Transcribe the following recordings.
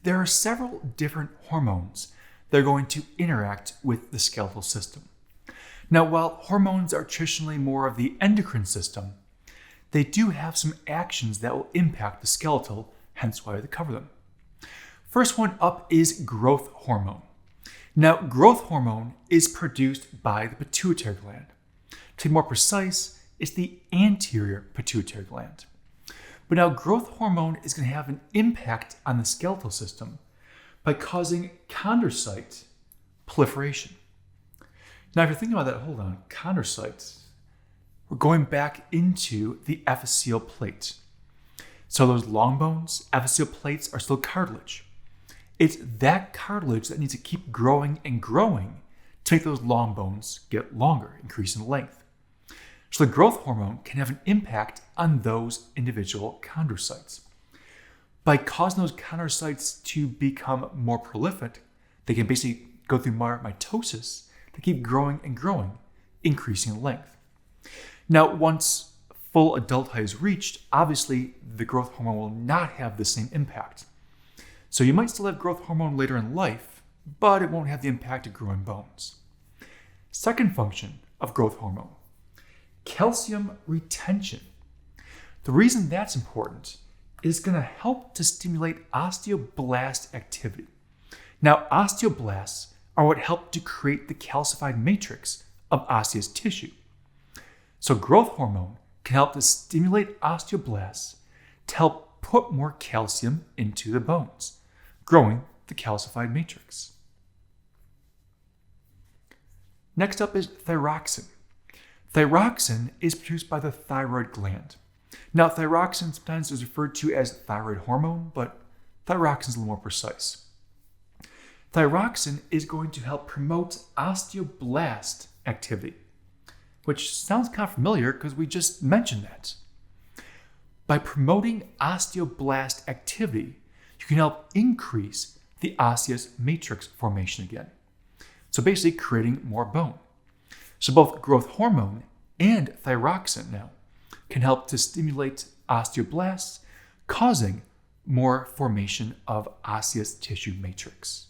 there are several different hormones that are going to interact with the skeletal system. Now, while hormones are traditionally more of the endocrine system, they do have some actions that will impact the skeletal, hence why we cover them. First one up is growth hormone. Now, growth hormone is produced by the pituitary gland. To be more precise, it's the anterior pituitary gland. But now growth hormone is going to have an impact on the skeletal system by causing chondrocyte proliferation. Now, if you're thinking about that, hold on, chondrocytes, we're going back into the epiphyseal plate. So those long bones, epiphyseal plates, are still cartilage. It's that cartilage that needs to keep growing and growing to make those long bones get longer, increase in length. So the growth hormone can have an impact on those individual chondrocytes. By causing those chondrocytes to become more prolific, they can basically go through mitosis to keep growing and growing, increasing in length. Now, once full adult height is reached, obviously the growth hormone will not have the same impact. So you might still have growth hormone later in life, but it won't have the impact of growing bones. Second function of growth hormone, calcium retention. The reason that's important is going to help to stimulate osteoblast activity. Now, osteoblasts are what help to create the calcified matrix of osseous tissue. So growth hormone can help to stimulate osteoblasts to help put more calcium into the bones, growing the calcified matrix. Next up is thyroxine. Thyroxine is produced by the thyroid gland. Now, thyroxine sometimes is referred to as thyroid hormone, but thyroxine is a little more precise. Thyroxine is going to help promote osteoblast activity, which sounds kind of familiar because we just mentioned that. By promoting osteoblast activity, you can help increase the osseous matrix formation again. So basically creating more bone. So both growth hormone and thyroxine now can help to stimulate osteoblasts, causing more formation of osseous tissue matrix.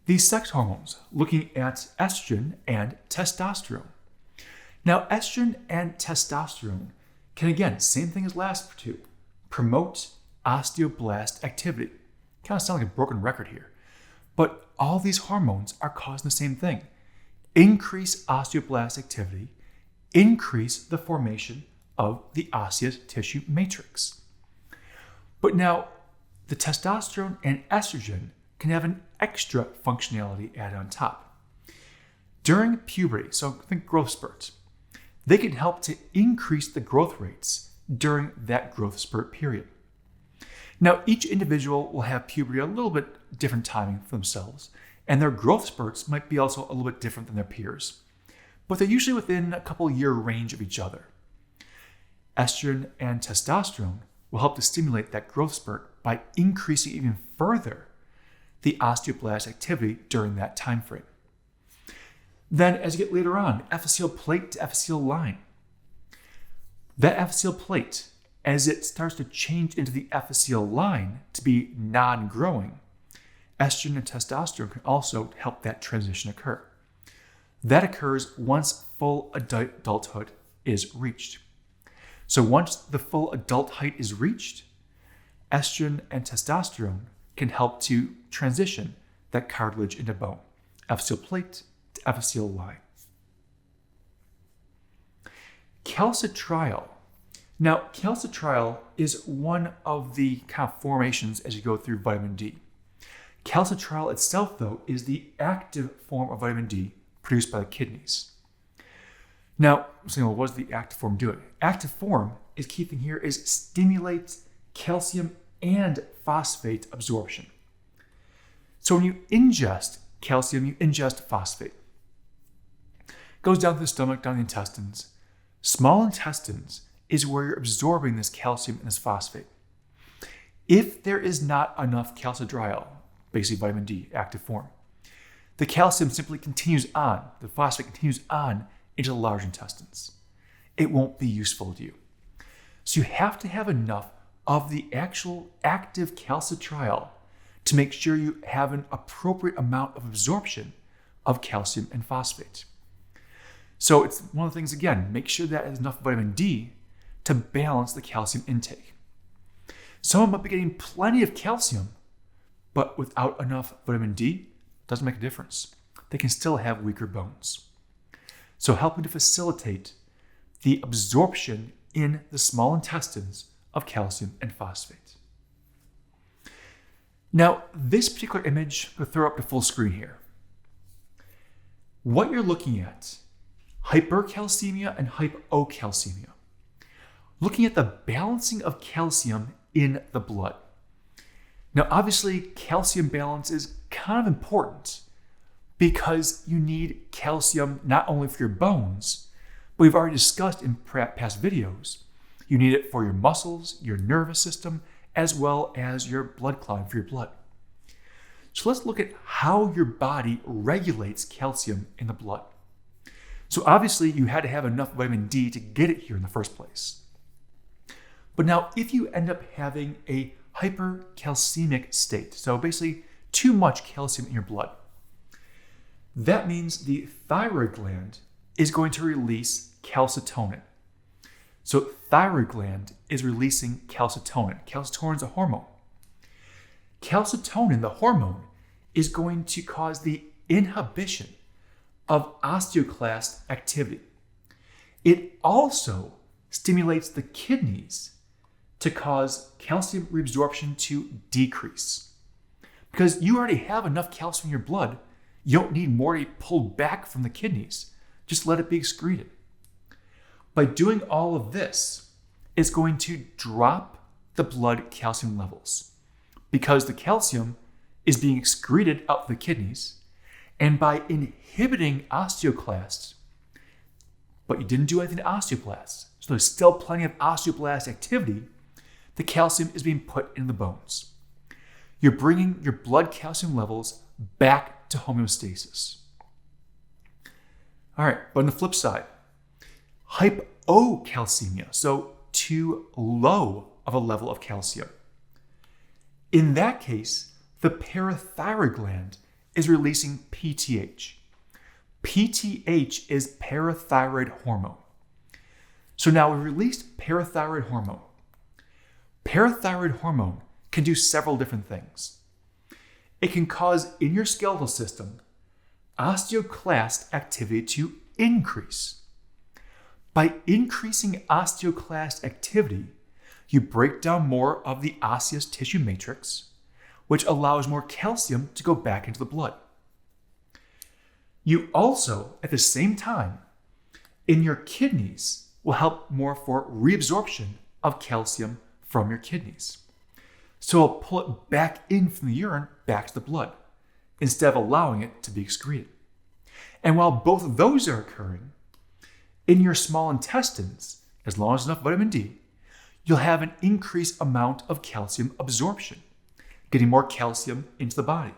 These sex hormones, looking at estrogen and testosterone. Now, estrogen and testosterone can, again, same thing as last two, promote osteoblast activity. Kind of sound like a broken record here. But all these hormones are causing the same thing. Increase osteoblast activity, increase the formation of the osseous tissue matrix. But now, the testosterone and estrogen can have an extra functionality added on top. During puberty, so think growth spurts, they can help to increase the growth rates during that growth spurt period. Now, each individual will have puberty a little bit different timing for themselves, and their growth spurts might be also a little bit different than their peers, but they're usually within a couple year range of each other. Estrogen and testosterone will help to stimulate that growth spurt by increasing even further the osteoblast activity during that time frame. Then, as you get later on, epiphyseal plate to epiphyseal line. That epiphyseal plate, as it starts to change into the epiphyseal line to be non-growing, estrogen and testosterone can also help that transition occur. That occurs once full adulthood is reached. So once the full adult height is reached, estrogen and testosterone can help to transition that cartilage into bone, epiphyseal plate to epiphyseal line. Calcitriol. Now, calcitriol is one of the kind of formations as you go through vitamin D. Calcitriol itself, though, is the active form of vitamin D produced by the kidneys. Now, saying, well, what does the active form do? Active form is key thing here is stimulates calcium and phosphate absorption. So when you ingest calcium, you ingest phosphate. It goes down to the stomach, down the intestines. Small intestines is where you're absorbing this calcium and this phosphate. If there is not enough calcitriol, basically vitamin D, active form, the calcium simply continues on, the phosphate continues on into the large intestines. It won't be useful to you. So you have to have enough of the actual active calcitriol to make sure you have an appropriate amount of absorption of calcium and phosphate. So it's one of the things, again, make sure that has enough vitamin D to balance the calcium intake. Someone might be getting plenty of calcium, but without enough vitamin D, doesn't make a difference. They can still have weaker bones. So helping to facilitate the absorption in the small intestines of calcium and phosphate. Now, this particular image, we'll throw up to full screen here. What you're looking at, hypercalcemia and hypocalcemia. Looking at the balancing of calcium in the blood. Now, obviously, calcium balance is kind of important because you need calcium not only for your bones, but we've already discussed in past videos, you need it for your muscles, your nervous system, as well as your blood clotting for your blood. So let's look at how your body regulates calcium in the blood. So obviously, you had to have enough vitamin D to get it here in the first place. But now, if you end up having a hypercalcemic state, so basically too much calcium in your blood, that means the thyroid gland is going to release calcitonin. So thyroid gland is releasing calcitonin. Calcitonin is a hormone. Calcitonin, the hormone, is going to cause the inhibition of osteoclast activity. It also stimulates the kidneys to cause calcium reabsorption to decrease. Because you already have enough calcium in your blood, you don't need more to be pulled back from the kidneys. Just let it be excreted. By doing all of this, it's going to drop the blood calcium levels because the calcium is being excreted out the kidneys, and by inhibiting osteoclasts, but you didn't do anything to osteoblasts, so there's still plenty of osteoblast activity, the calcium is being put in the bones. You're bringing your blood calcium levels back to homeostasis. All right, but on the flip side, hypocalcemia, so too low of a level of calcium. In that case, the parathyroid gland is releasing PTH. PTH is parathyroid hormone. So now we released parathyroid hormone. Parathyroid hormone can do several different things. It can cause in your skeletal system osteoclast activity to increase. By increasing osteoclast activity, you break down more of the osseous tissue matrix, which allows more calcium to go back into the blood. You also, at the same time, in your kidneys, will help more for reabsorption of calcium from your kidneys. So it'll pull it back in from the urine back to the blood, instead of allowing it to be excreted. And while both of those are occurring, in your small intestines, as long as enough vitamin D, you'll have an increased amount of calcium absorption, getting more calcium into the body.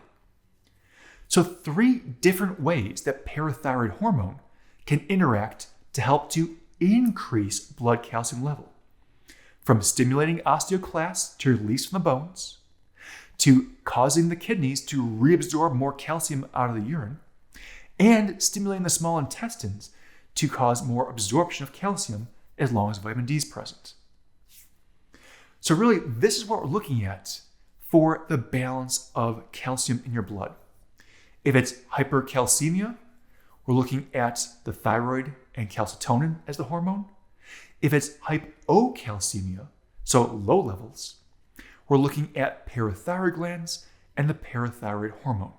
So 3 different ways that parathyroid hormone can interact to help to increase blood calcium level. From stimulating osteoclasts to release from the bones, to causing the kidneys to reabsorb more calcium out of the urine, and stimulating the small intestines to cause more absorption of calcium as long as vitamin D is present. So really, this is what we're looking at for the balance of calcium in your blood. If it's hypercalcemia, we're looking at the thyroid and calcitonin as the hormone. If it's hypocalcemia, so low levels, we're looking at parathyroid glands and the parathyroid hormone.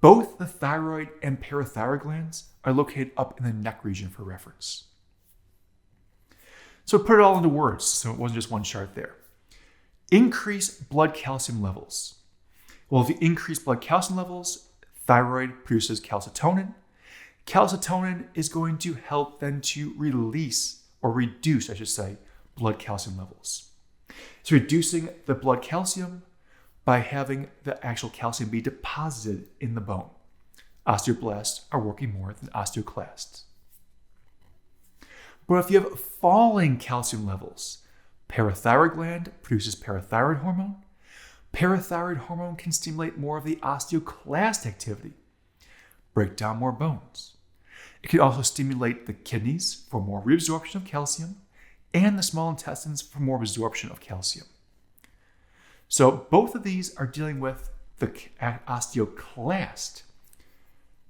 Both the thyroid and parathyroid glands are located up in the neck region for reference. So put it all into words, so it wasn't just one chart there. Increase blood calcium levels. Well, if you increase blood calcium levels, thyroid produces calcitonin. Calcitonin is going to help then to release, or reduce, I should say, blood calcium levels. It's reducing the blood calcium by having the actual calcium be deposited in the bone. Osteoblasts are working more than osteoclasts. But if you have falling calcium levels, parathyroid gland produces parathyroid hormone, Parathyroid hormone can stimulate more of the osteoclast activity, break down more bones. It can also stimulate the kidneys for more reabsorption of calcium and the small intestines for more absorption of calcium. So both of these are dealing with the osteoclast.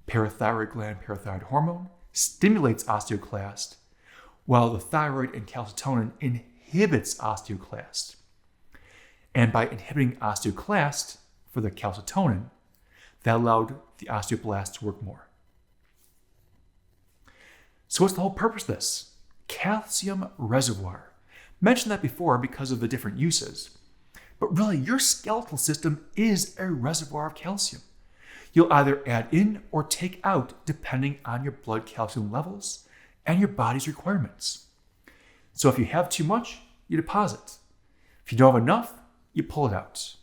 Parathyroid gland parathyroid hormone stimulates osteoclast, while the thyroid and calcitonin inhibits osteoclast. And by inhibiting osteoclast for the calcitonin, that allowed the osteoblast to work more. So what's the whole purpose of this? Calcium reservoir. Mentioned that before because of the different uses. But really, your skeletal system is a reservoir of calcium. You'll either add in or take out depending on your blood calcium levels and your body's requirements. So if you have too much, you deposit. If you don't have enough, you pull it out.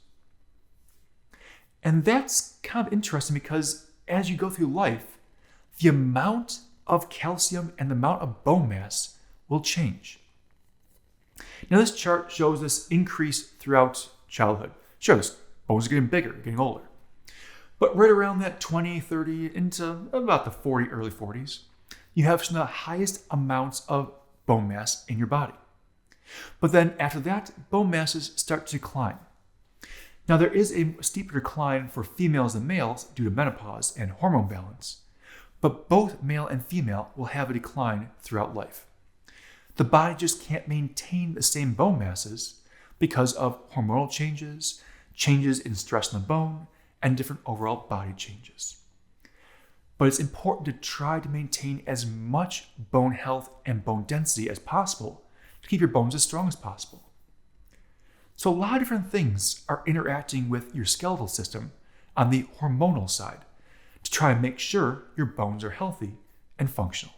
And that's kind of interesting because as you go through life, the amount of calcium and the amount of bone mass will change. Now this chart shows this increase throughout childhood. Sure, this bones are getting bigger, getting older. But right around that 20, 30, into about the 40, early 40s, you have some of the highest amounts of bone mass in your body. But then after that, bone masses start to decline. Now there is a steeper decline for females than males due to menopause and hormone balance, but both male and female will have a decline throughout life. The body just can't maintain the same bone masses because of hormonal changes, changes in stress in the bone, and different overall body changes. But it's important to try to maintain as much bone health and bone density as possible to keep your bones as strong as possible. So a lot of different things are interacting with your skeletal system on the hormonal side to try and make sure your bones are healthy and functional.